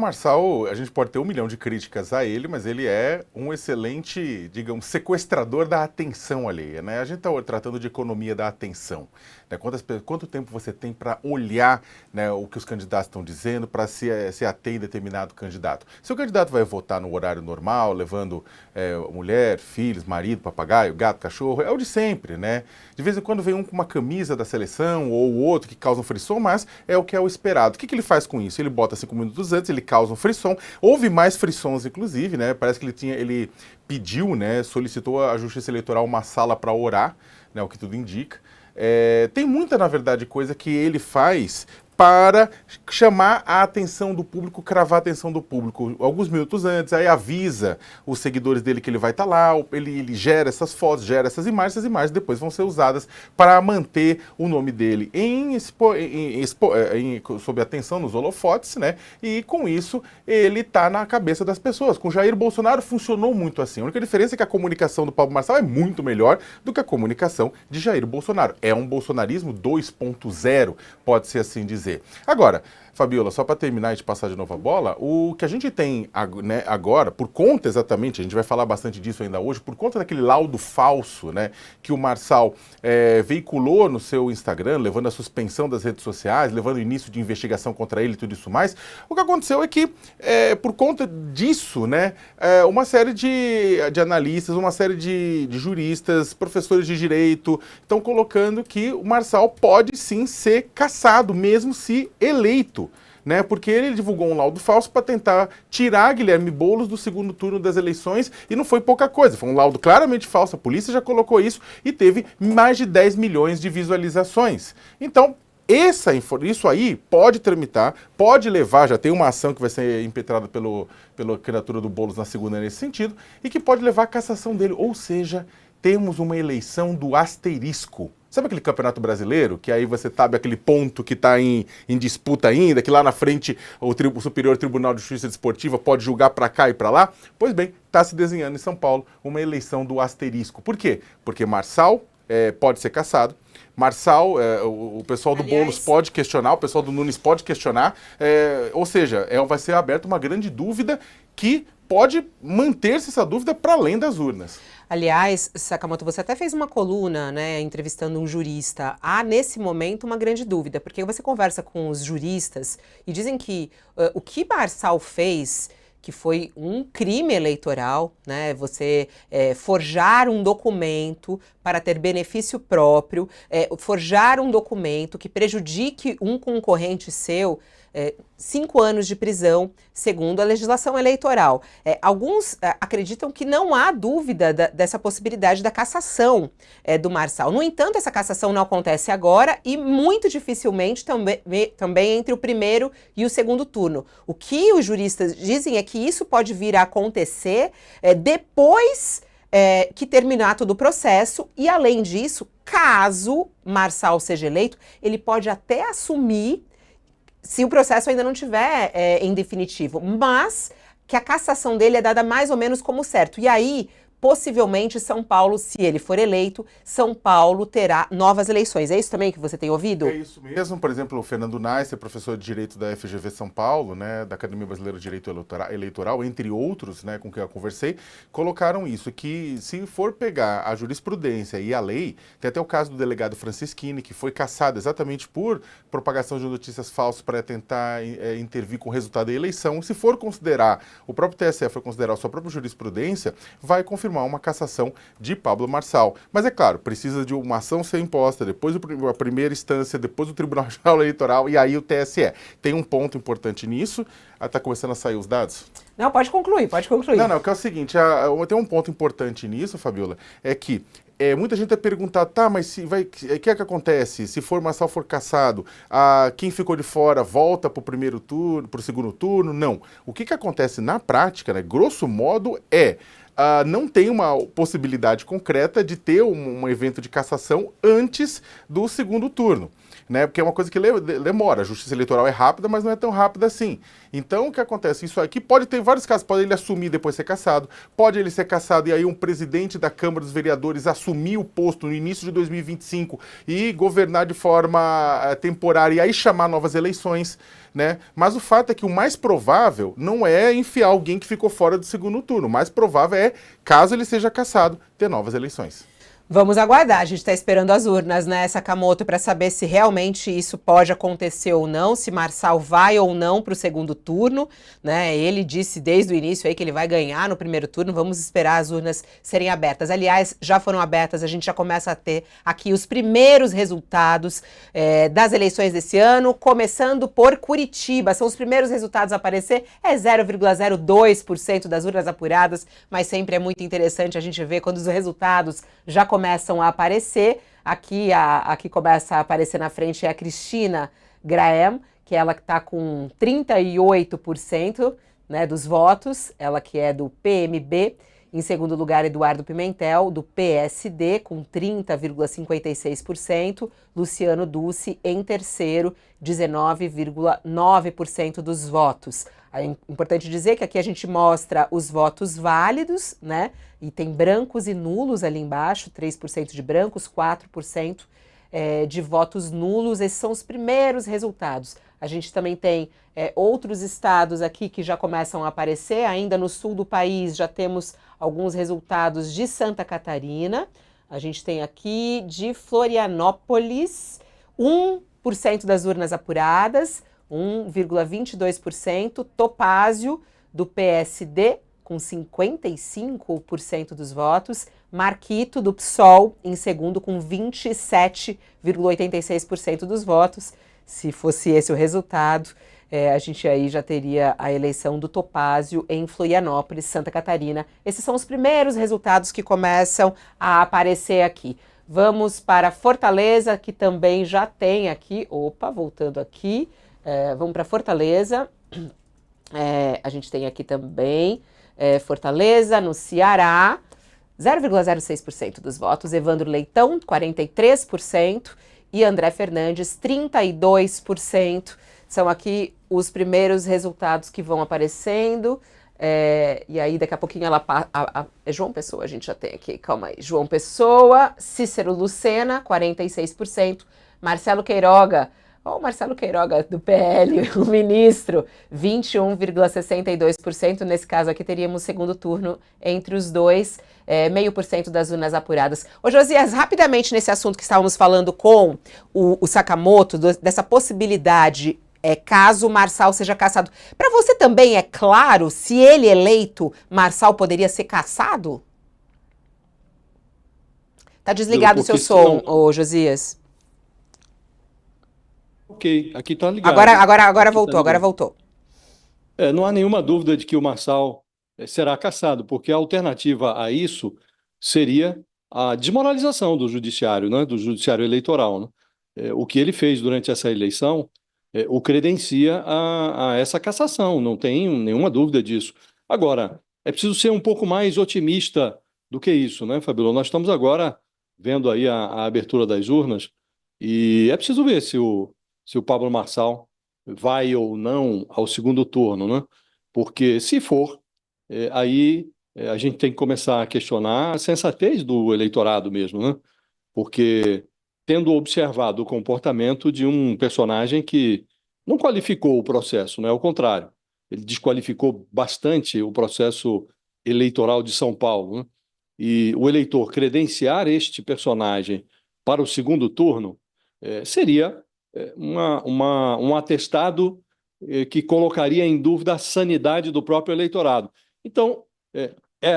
Marçal, a gente pode ter 1 milhão de críticas a ele, mas ele é um excelente, digamos, sequestrador da atenção alheia, né? A gente está tratando de economia da atenção, né? Quanto tempo você tem para olhar, né, o que os candidatos estão dizendo, para se ater em determinado candidato? Se o candidato vai votar no horário normal, levando mulher, filhos, marido, papagaio, gato, cachorro, é o de sempre, né? De vez em quando vem um com uma camisa da seleção ou o outro que causa um frisson, mas é o que é o esperado. O que ele faz com isso? Ele bota 5 minutos antes, ele causa um frisson. Houve mais frissons, inclusive, né? Parece que ele pediu, né? Solicitou à Justiça Eleitoral uma sala para orar, né? O que tudo indica. Tem muita, na verdade, coisa que ele faz para chamar a atenção do público, cravar a atenção do público. Alguns minutos antes, aí avisa os seguidores dele que ele vai estar lá, ele gera essas fotos, gera essas imagens depois vão ser usadas para manter o nome dele sob atenção nos holofotes, né? E com isso ele está na cabeça das pessoas. Com Jair Bolsonaro funcionou muito assim. A única diferença é que a comunicação do Pablo Marçal é muito melhor do que a comunicação de Jair Bolsonaro. É um bolsonarismo 2.0, pode ser assim dizer. Agora, Fabiola, só para terminar e te passar de novo a bola, o que a gente tem, né, agora, por conta exatamente, a gente vai falar bastante disso ainda hoje, por conta daquele laudo falso, né, que o Marçal veiculou no seu Instagram, levando a suspensão das redes sociais, levando o início de investigação contra ele e tudo isso mais, o que aconteceu é que, por conta disso, né, uma série de analistas, uma série de juristas, professores de direito, estão colocando que o Marçal pode sim ser cassado, mesmo se eleito, né? Porque ele divulgou um laudo falso para tentar tirar Guilherme Boulos do segundo turno das eleições e não foi pouca coisa, foi um laudo claramente falso, a polícia já colocou isso e teve mais de 10 milhões de visualizações. Então, isso aí pode tramitar, pode levar, já tem uma ação que vai ser impetrada pela candidatura do Boulos na segunda nesse sentido, e que pode levar à cassação dele, ou seja, temos uma eleição do asterisco. Sabe aquele campeonato brasileiro, que aí você sabe aquele ponto que está em disputa ainda, que lá na frente o Superior Tribunal de Justiça Desportiva pode julgar para cá e para lá? Pois bem, está se desenhando em São Paulo uma eleição do asterisco. Por quê? Porque Marçal pode ser cassado, Marçal, o pessoal do Boulos pode questionar, o pessoal do Nunes pode questionar, ou seja, vai ser aberta uma grande dúvida que pode manter-se essa dúvida para além das urnas. Aliás, Sakamoto, você até fez uma coluna, né, entrevistando um jurista. Há, nesse momento, uma grande dúvida, porque você conversa com os juristas e dizem que o que Marçal fez, que foi um crime eleitoral, né, você forjar um documento para ter benefício próprio, forjar um documento que prejudique um concorrente seu, 5 anos de prisão, segundo a legislação eleitoral. Alguns acreditam que não há dúvida dessa possibilidade da cassação do Marçal. No entanto, essa cassação não acontece agora e muito dificilmente também entre o primeiro e o segundo turno. O que os juristas dizem é que isso pode vir a acontecer depois que terminar todo o processo e, além disso, caso Marçal seja eleito, ele pode até assumir se o processo ainda não estiver em definitivo, mas que a cassação dele é dada mais ou menos como certo. E aí, possivelmente, São Paulo, se ele for eleito, São Paulo terá novas eleições. É isso também que você tem ouvido? É isso mesmo. Por exemplo, o Fernando Neisser, professor de Direito da FGV São Paulo, né, da Academia Brasileira de Direito Eleitoral, entre outros, né, com quem eu conversei, colocaram isso, que se for pegar a jurisprudência e a lei, tem até o caso do delegado Francisquini, que foi cassado exatamente por propagação de notícias falsas para tentar intervir com o resultado da eleição. Se for considerar, o próprio TSE for considerar a sua própria jurisprudência, vai confirmar uma cassação de Pablo Marçal. Mas é claro, precisa de uma ação ser imposta, depois a primeira instância, depois o Tribunal Regional Eleitoral e aí o TSE. Tem um ponto importante nisso. Está começando a sair os dados? Não, pode concluir, pode concluir. Não, que é o seguinte, tem um ponto importante nisso, Fabiola, é que muita gente vai perguntar, tá, mas o que é que acontece? Se Marçal for cassado, quem ficou de fora volta para o primeiro turno, para o segundo turno? Não. O que acontece na prática, né, grosso modo, não tem uma possibilidade concreta de ter um evento de cassação antes do segundo turno, né? Porque é uma coisa que demora. A justiça eleitoral é rápida, mas não é tão rápida assim. Então, o que acontece? Isso aqui pode ter vários casos. Pode ele assumir e depois ser cassado. Pode ele ser cassado e aí um presidente da Câmara dos Vereadores assumir o posto no início de 2025 e governar de forma temporária e aí chamar novas eleições. né? Mas o fato é que o mais provável não é enfiar alguém que ficou fora do segundo turno. O mais provável é, caso ele seja cassado, ter novas eleições. Vamos aguardar, a gente está esperando as urnas, né, Sakamoto, para saber se realmente isso pode acontecer ou não, se Marçal vai ou não para o segundo turno, né? Ele disse desde o início aí que ele vai ganhar no primeiro turno, vamos esperar as urnas serem abertas. Aliás, já foram abertas, a gente já começa a ter aqui os primeiros resultados das eleições desse ano, começando por Curitiba. São os primeiros resultados a aparecer, é 0,02% das urnas apuradas, mas sempre é muito interessante a gente ver quando os resultados já começam a aparecer. Aqui começa a aparecer na frente é a Cristina Graham, que ela que está com 38%, né, dos votos, ela que é do PMB. Em segundo lugar, Eduardo Pimentel, do PSD, com 30,56%. Luciano Duce, em terceiro, 19,9% dos votos. É importante dizer que aqui a gente mostra os votos válidos, né? E tem brancos e nulos ali embaixo, 3% de brancos, 4% de votos nulos. Esses são os primeiros resultados. A gente também tem outros estados aqui que já começam a aparecer. Ainda no sul do país já temos alguns resultados de Santa Catarina. A gente tem aqui de Florianópolis, 1% das urnas apuradas, 1,22%. Topázio, do PSD, com 55% dos votos. Marquito, do PSOL, em segundo, com 27,86% dos votos. Se fosse esse o resultado, a gente aí já teria a eleição do Topázio em Florianópolis, Santa Catarina. Esses são os primeiros resultados que começam a aparecer aqui. Vamos para Fortaleza, que também já tem aqui. Opa, voltando aqui. Vamos para Fortaleza. A gente tem aqui também Fortaleza, no Ceará, 0,06% dos votos. Evandro Leitão, 43%. E André Fernandes, 32%. São aqui os primeiros resultados que vão aparecendo. E aí, daqui a pouquinho, é João Pessoa, a gente já tem aqui. Calma aí. João Pessoa, Cícero Lucena, 46%. Marcelo Queiroga, o Marcelo Queiroga do PL, o ministro, 21,62%. Nesse caso aqui, teríamos segundo turno entre os dois, 0,5% das urnas apuradas. Ô, Josias, rapidamente nesse assunto que estávamos falando com o Sakamoto, dessa possibilidade, caso o Marçal seja cassado. Para você também é claro, se ele eleito, Marçal poderia ser cassado? Tá desligado o seu som, ô Josias. Ok, aqui está ligado. Agora voltou, agora voltou. Não há nenhuma dúvida de que o Marçal será cassado, porque a alternativa a isso seria a desmoralização do judiciário, né, do judiciário eleitoral, né? O que ele fez durante essa eleição o credencia a essa cassação, não tenho nenhuma dúvida disso. Agora, é preciso ser um pouco mais otimista do que isso, né, Fabíola? Nós estamos agora vendo aí a abertura das urnas e é preciso ver se o Pablo Marçal vai ou não ao segundo turno, né? Porque se for, aí a gente tem que começar a questionar a sensatez do eleitorado mesmo, né? Porque tendo observado o comportamento de um personagem que não qualificou o processo, né? Ao contrário, ele desqualificou bastante o processo eleitoral de São Paulo, né? E o eleitor credenciar este personagem para o segundo turno seria um atestado que colocaria em dúvida a sanidade do próprio eleitorado. Então,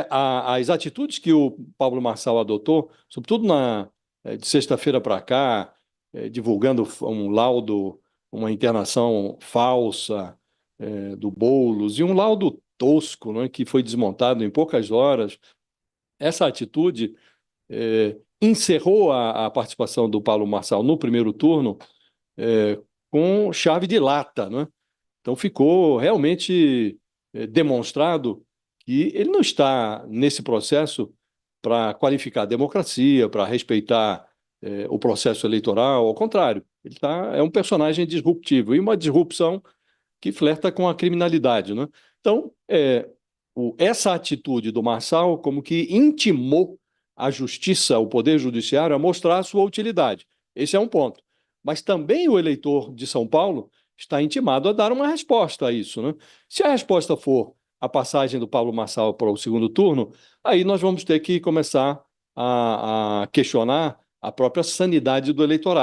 as atitudes que o Pablo Marçal adotou, sobretudo de sexta-feira para cá, divulgando um laudo, uma internação falsa do Boulos, e um laudo tosco, né, que foi desmontado em poucas horas, essa atitude encerrou a participação do Pablo Marçal no primeiro turno com chave de lata, né? Então ficou realmente demonstrado que ele não está nesse processo para qualificar a democracia, para respeitar o processo eleitoral, ao contrário, ele é um personagem disruptivo e uma disrupção que flerta com a criminalidade, né? Então, essa atitude do Marçal como que intimou a justiça, o poder judiciário, a mostrar a sua utilidade. Esse é um ponto. Mas também o eleitor de São Paulo está intimado a dar uma resposta a isso, né? Se a resposta for a passagem do Pablo Marçal para o segundo turno, aí nós vamos ter que começar a questionar a própria sanidade do eleitorado.